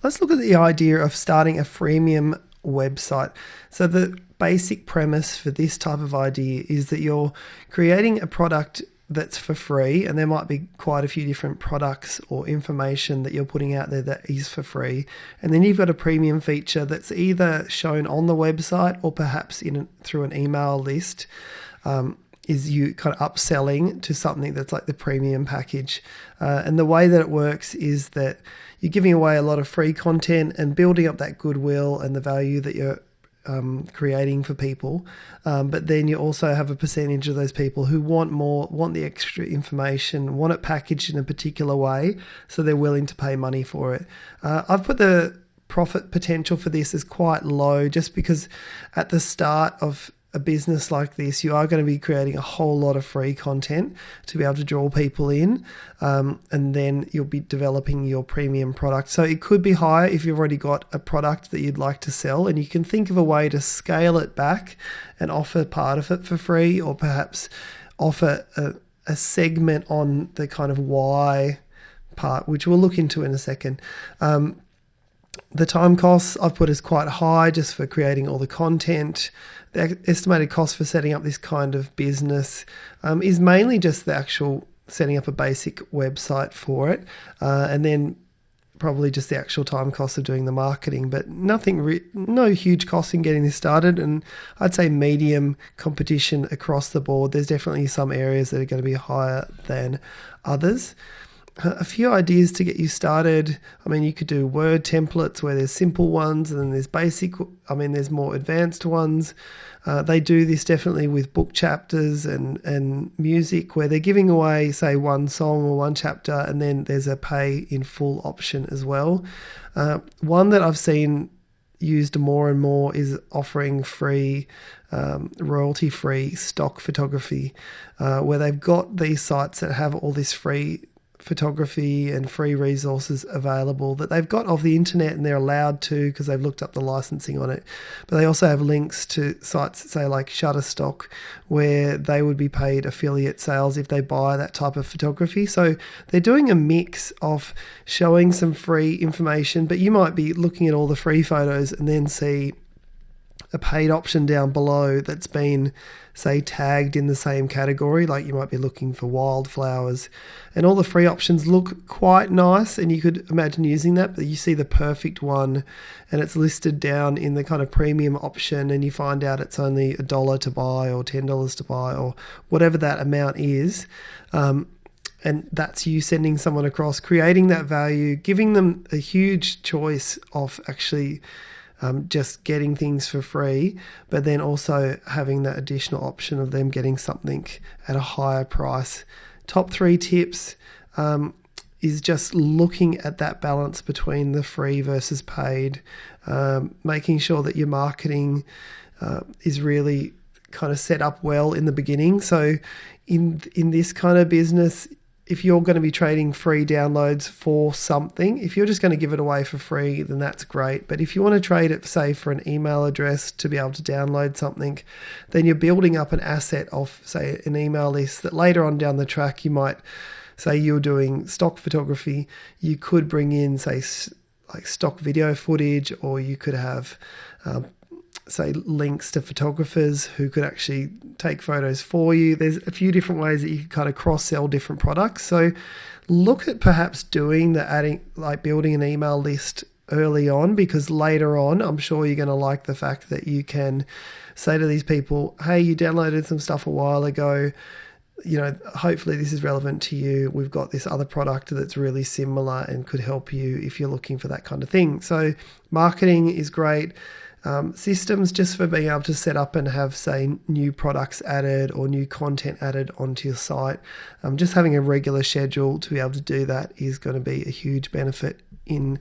let's look at the idea of starting a freemium website. So the basic premise for this type of idea is that you're creating a product that's for free, and there might be quite a few different products or information that you're putting out there that is for free. And then you've got a premium feature that's either shown on the website or perhaps through an email list. Is you kind of upselling to something that's like the premium package. And the way that it works is that you're giving away a lot of free content and building up that goodwill and the value that you're creating for people. But then you also have a percentage of those people who want more, want the extra information, want it packaged in a particular way, so they're willing to pay money for it. I've put the profit potential for this as quite low, just because at the start of a business like this, you are going to be creating a whole lot of free content to be able to draw people in, and then you'll be developing your premium product. So it could be higher if you've already got a product that you'd like to sell, and you can think of a way to scale it back and offer part of it for free, or perhaps offer a segment on the kind of why part, which we'll look into in a second. The time costs I've put as quite high just for creating all the content. The estimated cost for setting up this kind of business is mainly just the actual setting up a basic website for it, and then probably just the actual time cost of doing the marketing, but no huge cost in getting this started. And I'd say medium competition across the board. There's definitely some areas that are going to be higher than others. A few ideas to get you started. I mean, you could do Word templates where there's simple ones, and then there's there's more advanced ones. They do this definitely with book chapters and music, where they're giving away, say, one song or one chapter, and then there's a pay in full option as well. One that I've seen used more and more is offering free, royalty-free stock photography, where they've got these sites that have all this free photography and free resources available that they've got off the internet, and they're allowed to because they've looked up the licensing on it. But they also have links to sites, say like Shutterstock, where they would be paid affiliate sales if they buy that type of photography. So they're doing a mix of showing some free information, but you might be looking at all the free photos and then see a paid option down below that's been, say, tagged in the same category. Like you might be looking for wildflowers, and all the free options look quite nice, and you could imagine using that, but you see the perfect one and it's listed down in the kind of premium option, and you find out it's only $1 to buy or $10 to buy or whatever that amount is. And that's you sending someone across, creating that value, giving them a huge choice of actually just getting things for free, but then also having that additional option of them getting something at a higher price. Top 3 tips is just looking at that balance between the free versus paid, making sure that your marketing is really kind of set up well in the beginning. So in this kind of business, if you're going to be trading free downloads for something, if you're just going to give it away for free, then that's great. But if you want to trade it, say, for an email address to be able to download something, then you're building up an asset of, say, an email list that later on down the track, you might, say you're doing stock photography, you could bring in, say, like stock video footage, or you could have say links to photographers who could actually take photos for you. There's a few different ways that you can kind of cross-sell different products. So look at perhaps building an email list early on, because later on, I'm sure you're going to like the fact that you can say to these people, hey, you downloaded some stuff a while ago, hopefully this is relevant to you. We've got this other product that's really similar and could help you if you're looking for that kind of thing. So marketing is great. Systems just for being able to set up and have, say, new products added or new content added onto your site. Just having a regular schedule to be able to do that is going to be a huge benefit in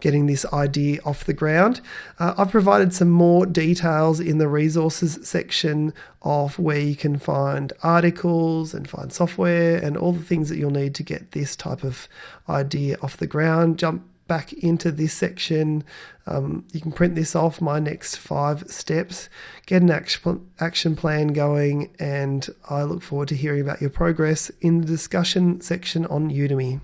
getting this idea off the ground. I've provided some more details in the resources section of where you can find articles and find software and all the things that you'll need to get this type of idea off the ground. Jump back into this section. You can print this off, my next 5 steps, get an action plan going, and I look forward to hearing about your progress in the discussion section on Udemy.